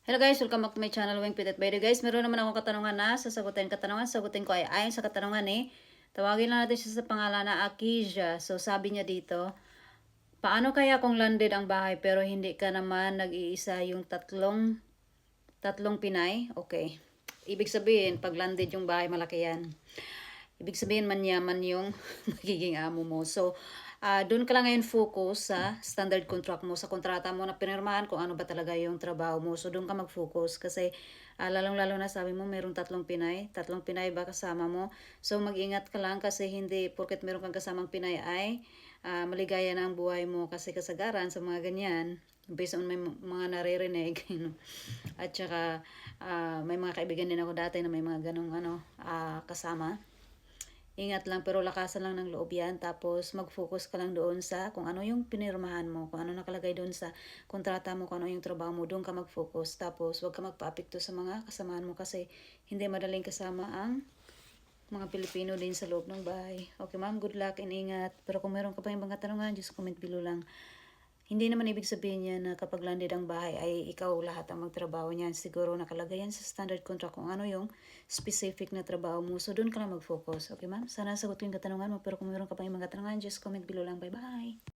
Hello guys, welcome back to my channel, Weng Pitet. By the guys, meron naman akong katanungan na sasagutin. Sagutin ko ay ayon sa katanungan tawagin lang natin siya sa pangalan na Akija. So sabi niya dito, paano kaya kung landed ang bahay pero hindi ka naman nag-iisa yung tatlong Pinay? Okay. Ibig sabihin, pag landed yung bahay, malaki yan. Ibig sabihin, manyaman yung magiging amo mo. So, doon ka lang ngayon focus sa standard contract mo, sa kontrata mo na pinirmahan kung ano ba talaga yung trabaho mo. So, doon ka mag-focus kasi lalong-lalo na sabi mo, mayroong tatlong Pinay ba kasama mo. So, mag-ingat ka lang kasi hindi porket meron kang kasamang Pinay ay maligaya na ang buhay mo kasi kasagaran sa mga ganyan. Based on may mga naririnig. At saka, may mga kaibigan din ako dati na may mga ganong kasama. Ingat lang pero lakasan lang ng loob yan. Tapos mag-focus ka lang doon sa kung ano yung pinirmahan mo, kung ano nakalagay doon sa kontrata mo, kung ano yung trabaho mo, doon ka mag-focus. Tapos wag ka magpa-apekto sa mga kasamahan mo kasi hindi madaling kasama ang mga Pilipino din sa loob ng bahay. Okay ma'am, good luck and ingat. Pero kung meron ka pa yung mga tanungan, just comment below lang. Hindi naman ibig sabihin niya na kapag landed ang bahay ay ikaw lahat ang magtrabaho niyan. Siguro nakalagay yan sa standard contract kung ano yung specific na trabaho mo. So doon ka lang mag-focus. Okay ma'am? Sana sagot ko yung katanungan mo. Pero kung meron ka pa yung mga katanungan, just comment below lang. Bye-bye!